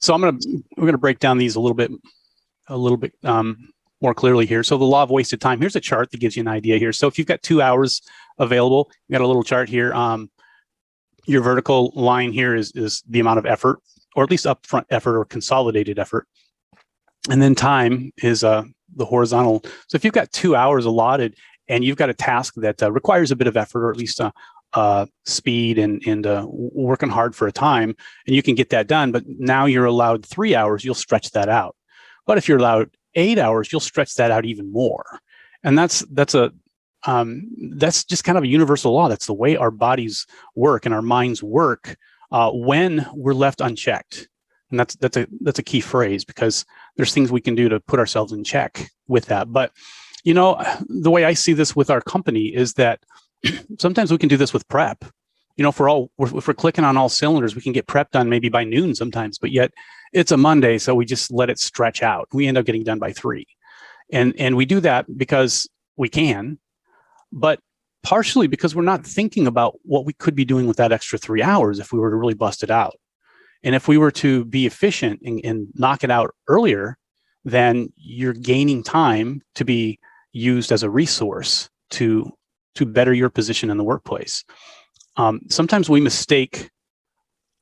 So we're gonna break down these a little bit more clearly here. So the law of wasted time. Here's a chart that gives you an idea here. So if you've got 2 hours available, you got a little chart here. Your vertical line here is the amount of effort, or at least upfront effort or consolidated effort. And then time is the horizontal. So if you've got 2 hours allotted and you've got a task that requires a bit of effort, or at least speed and working hard for a time, and you can get that done, but now you're allowed 3 hours, you'll stretch that out. But if you're allowed 8 hours, you'll stretch that out even more. And that's just kind of a universal law. That's the way our bodies work and our minds work when we're left unchecked. And that's a key phrase, because there's things we can do to put ourselves in check with that. But the way I see this with our company is that sometimes we can do this with prep. If we're clicking on all cylinders, we can get prep done maybe by noon sometimes, but yet it's a Monday, so we just let it stretch out. We end up getting done by 3. And we do that because we can, but partially because we're not thinking about what we could be doing with that extra 3 hours if we were to really bust it out. And if we were to be efficient and knock it out earlier, then you're gaining time to be used as a resource to better your position in the workplace. Sometimes we mistake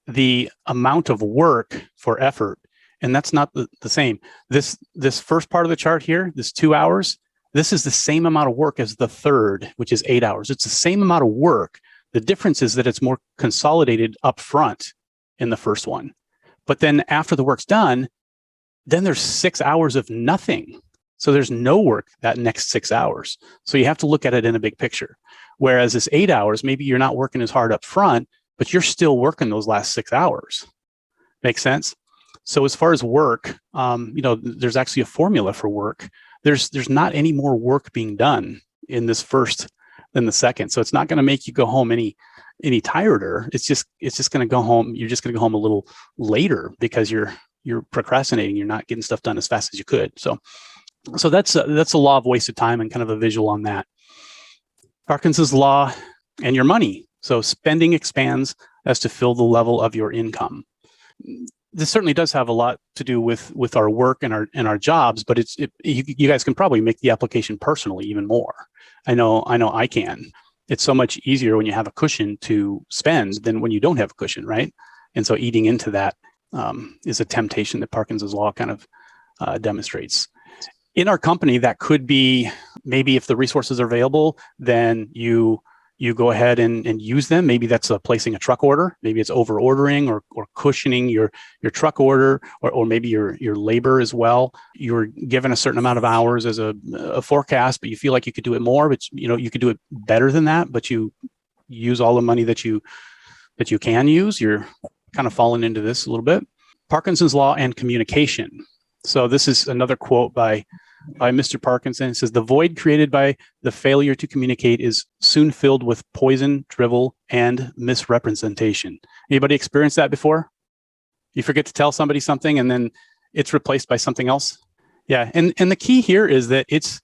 the amount of work for effort, and that's not the same. This first part of the chart here, this 2 hours, this is the same amount of work as the third, which is 8 hours. It's the same amount of work. The difference is that it's more consolidated up front in the first one. But then after the work's done, then there's 6 hours of nothing. So there's no work that next 6 hours. So you have to look at it in a big picture. Whereas this 8 hours, maybe you're not working as hard up front, but you're still working those last 6 hours. Make sense? So as far as work, there's actually a formula for work. There's not any more work being done in this first than the second. So it's not going to make you go home any tireder. It's just going to go home. You're just going to go home a little later because you're procrastinating. You're not getting stuff done as fast as you could. So that's a law of wasted time, and kind of a visual on that. Parkinson's law and your money. So spending expands as to fill the level of your income. This certainly does have a lot to do with our work and our jobs, but you guys can probably make the application personally even more. I know I can. It's so much easier when you have a cushion to spend than when you don't have a cushion, right? And so eating into that is a temptation that Parkinson's law kind of demonstrates. In our company, that could be maybe if the resources are available, then you go ahead and use them. Maybe that's placing a truck order. Maybe it's over ordering or cushioning your truck order, or maybe your labor as well. You're given a certain amount of hours as a forecast, but you feel like you could do it more, but you could do it better than that, but you use all the money that you can use. You're kind of falling into this a little bit. Parkinson's law and communication. So this is another quote by Mr. Parkinson. It says, "The void created by the failure to communicate is soon filled with poison, drivel, and misrepresentation." Anybody experienced that before? You forget to tell somebody something and then it's replaced by something else? Yeah, and the key here is that it's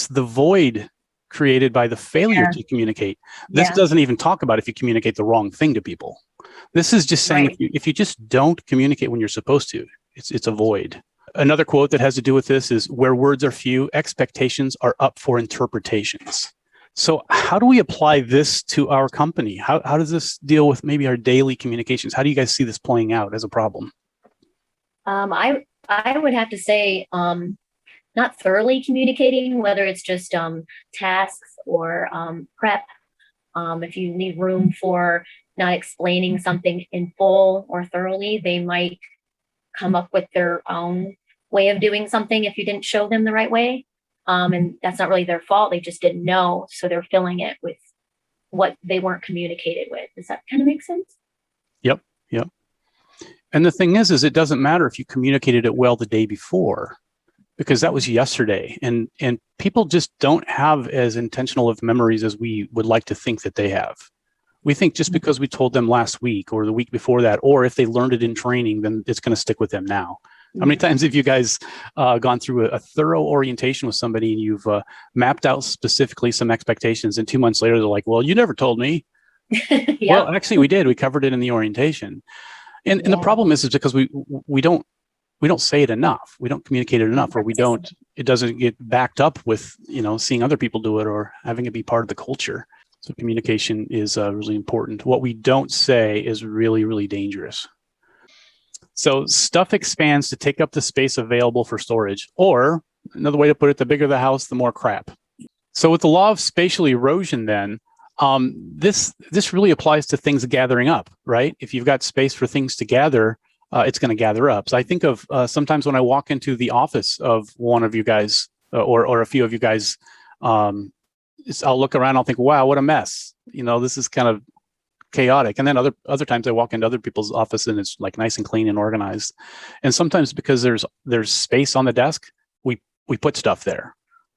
the void created by the failure to communicate. This doesn't even talk about if you communicate the wrong thing to people. This is just saying if you just don't communicate when you're supposed to, it's a void. Another quote that has to do with this is, "Where words are few, expectations are up for interpretations." So how do we apply this to our company? How does this deal with maybe our daily communications? How do you guys see this playing out as a problem? I would have to say not thoroughly communicating, whether it's just tasks or prep. If you need room for not explaining something in full or thoroughly, they might come up with their own way of doing something if you didn't show them the right way. And that's not really their fault. They just didn't know. So they're filling it with what they weren't communicated with. Does that kind of make sense? Yep. And the thing is it doesn't matter if you communicated it well the day before, because that was yesterday. And people just don't have as intentional of memories as we would like to think that they have. We think just because we told them last week or the week before that, or if they learned it in training, then it's going to stick with them now. How many times have you guys gone through a thorough orientation with somebody and you've mapped out specifically some expectations, and 2 months later, they're like, "Well, you never told me." Well, actually we did. We covered it in the orientation. And the problem is because we don't say it enough. We don't communicate it enough, or it doesn't get backed up with, seeing other people do it or having it be part of the culture. So communication is really important. What we don't say is really, really dangerous. So stuff expands to take up the space available for storage, or another way to put it, the bigger the house, the more crap. So with the law of spatial erosion, then, this really applies to things gathering up, right? If you've got space for things to gather, it's going to gather up. So I think of sometimes when I walk into the office of one of you guys or a few of you guys, I'll look around, I'll think, wow, what a mess. This is kind of chaotic. And then other times I walk into other people's office and it's like nice and clean and organized. And sometimes because there's space on the desk, we put stuff there.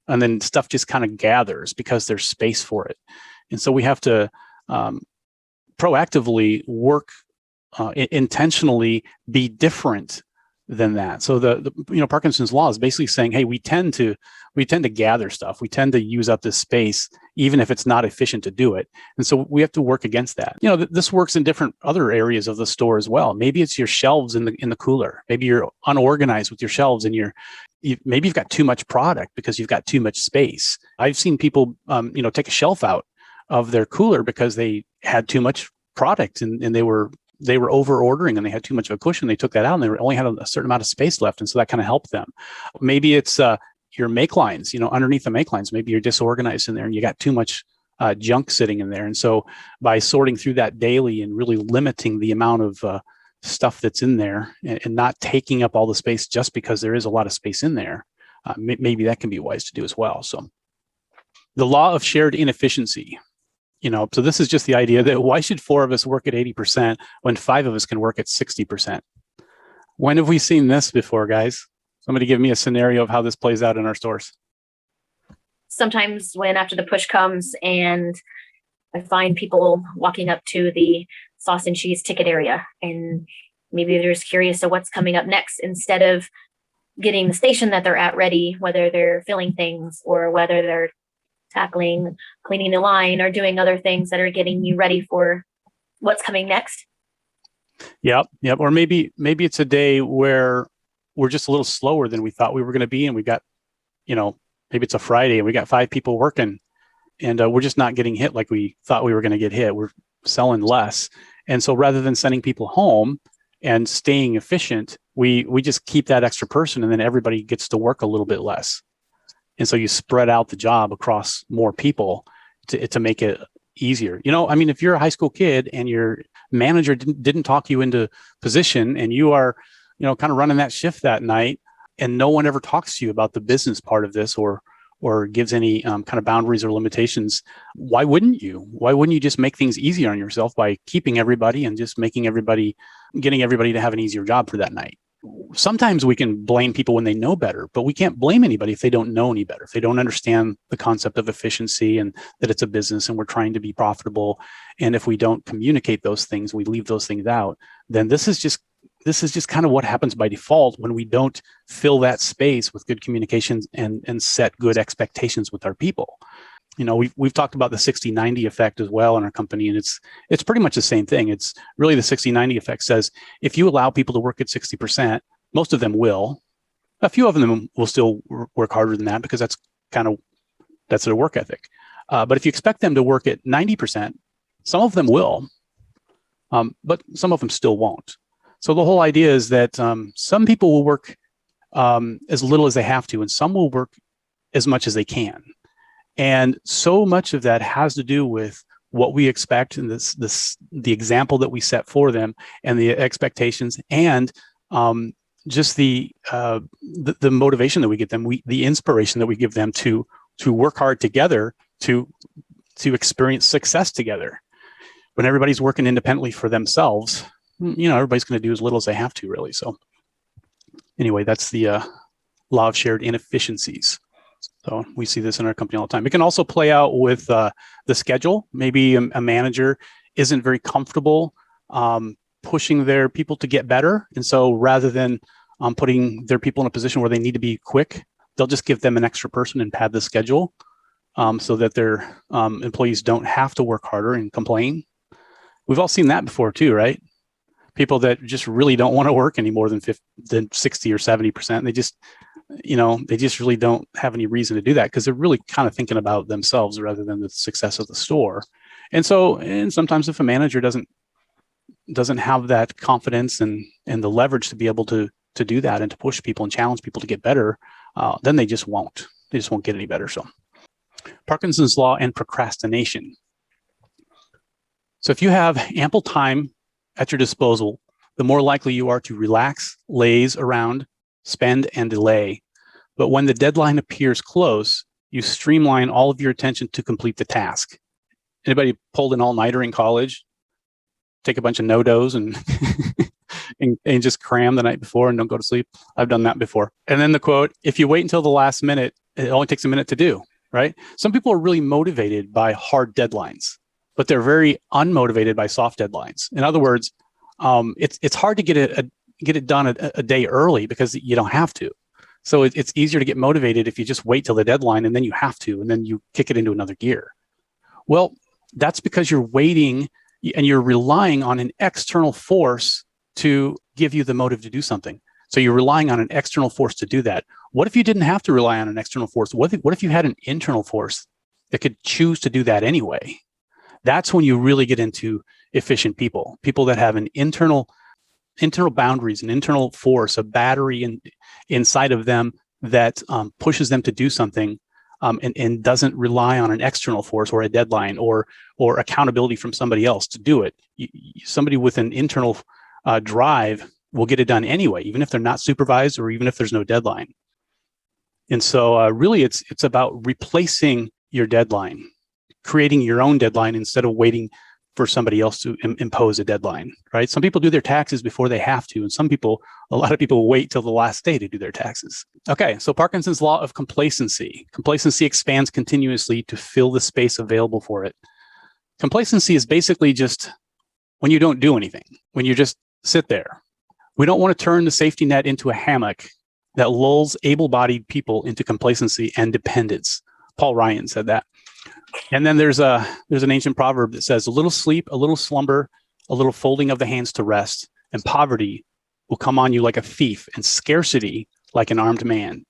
And then stuff just kind of gathers because there's space for it. And so we have to proactively work, intentionally be different than that. So the Parkinson's law is basically saying, hey, we tend to gather stuff. We tend to use up this space, even if it's not efficient to do it. And so we have to work against that. This works in different other areas of the store as well. Maybe it's your shelves in the cooler. Maybe you're unorganized with your shelves and maybe you've got too much product because you've got too much space. I've seen people, take a shelf out of their cooler because they had too much product and they were over ordering and they had too much of a cushion. They took that out and they only had a certain amount of space left. And so that kind of helped them. Maybe it's your make lines, underneath the make lines, maybe you're disorganized in there and you got too much junk sitting in there. And so by sorting through that daily and really limiting the amount of stuff that's in there and not taking up all the space just because there is a lot of space in there, maybe that can be wise to do as well. So the law of shared inefficiency. So this is just the idea that why should 4 of us work at 80% when 5 of us can work at 60%? When have we seen this before, guys? Somebody give me a scenario of how this plays out in our stores. Sometimes when after the push comes and I find people walking up to the sauce and cheese ticket area and maybe they're just curious of what's coming up next instead of getting the station that they're at ready, whether they're filling things or whether they're tackling cleaning the line or doing other things that are getting you ready for what's coming next. Yep. Or maybe it's a day where we're just a little slower than we thought we were going to be, and we got, maybe it's a Friday and we got 5 people working, and we're just not getting hit like we thought we were going to get hit. We're selling less, and so rather than sending people home and staying efficient, we just keep that extra person, and then everybody gets to work a little bit less. And so you spread out the job across more people to make it easier. If you're a high school kid and your manager didn't talk you into position and you are, kind of running that shift that night and no one ever talks to you about the business part of this or gives any kind of boundaries or limitations, why wouldn't you? Why wouldn't you just make things easier on yourself by keeping everybody and just getting everybody to have an easier job for that night? Sometimes we can blame people when they know better, but we can't blame anybody if they don't know any better, if they don't understand the concept of efficiency and that it's a business and we're trying to be profitable. And if we don't communicate those things, we leave those things out, then this is just kind of what happens by default when we don't fill that space with good communications and set good expectations with our people. We've talked about the 60-90 effect as well in our company, and it's pretty much the same thing. It's really the 60-90 effect says if you allow people to work at 60%, most of them will. A few of them will still work harder than that because that's their work ethic. But if you expect them to work at 90%, some of them will, but some of them still won't. So the whole idea is that some people will work as little as they have to, and some will work as much as they can. And so much of that has to do with what we expect and the example that we set for them and the expectations and just the motivation that we get them, the inspiration that we give them to work hard together to experience success together. When everybody's working independently for themselves, everybody's going to do as little as they have to, really. So anyway, that's the law of shared inefficiencies. So we see this in our company all the time. It can also play out with the schedule. Maybe a manager isn't very comfortable pushing their people to get better. And so rather than putting their people in a position where they need to be quick, they'll just give them an extra person and pad the schedule so that their employees don't have to work harder and complain. We've all seen that before too, right? people that just really don't want to work any more than 60 or 70%. They just, they just really don't have any reason to do that because they're really kind of thinking about themselves rather than the success of the store. And sometimes if a manager doesn't have that confidence and the leverage to be able to do that and to push people and challenge people to get better, then they just won't get any better. So Parkinson's law and procrastination. So if you have ample time at your disposal, the more likely you are to relax, laze around, spend, and delay. But when the deadline appears close, you streamline all of your attention to complete the task. Anybody pulled an all-nighter in college? Take a bunch of no-dos and, and just cram the night before and don't go to sleep? I've done that before. And then the quote, if you wait until the last minute, it only takes a minute to do, right? Some people are really motivated by hard deadlines, but they're very unmotivated by soft deadlines. In other words, it's hard to get it done a day early because you don't have to. So it's easier to get motivated if you just wait till the deadline and then you have to, and then you kick it into another gear. Well, that's because you're waiting and you're relying on an external force to give you the motive to do something. So you're relying on an external force to do that. What if you didn't have to rely on an external force? What if you had an internal force that could choose to do that anyway? That's when you really get into efficient people that have an internal boundaries, an internal force, a battery inside of them that pushes them to do something and doesn't rely on an external force or a deadline or accountability from somebody else to do it. Somebody with an internal drive will get it done anyway, even if they're not supervised or even if there's no deadline. And so really it's about replacing your deadline, creating your own deadline instead of waiting for somebody else to impose a deadline, right? Some people do their taxes before they have to, and a lot of people wait till the last day to do their taxes. Okay, so Parkinson's law of complacency. Complacency expands continuously to fill the space available for it. Complacency is basically just when you don't do anything, when you just sit there. We don't want to turn the safety net into a hammock that lulls able-bodied people into complacency and dependence. Paul Ryan said that. And then there's an ancient proverb that says, a little sleep, a little slumber, a little folding of the hands to rest, and poverty will come on you like a thief, and scarcity like an armed man.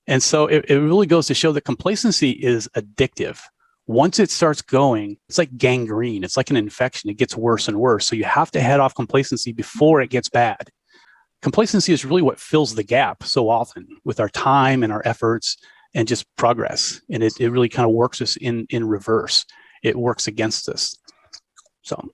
And so it really goes to show that complacency is addictive. Once it starts going, it's like gangrene. It's like an infection. It gets worse and worse. So you have to head off complacency before it gets bad. Complacency is really what fills the gap so often with our time and our efforts and just progress. And it really kind of works us in reverse. It works against us. So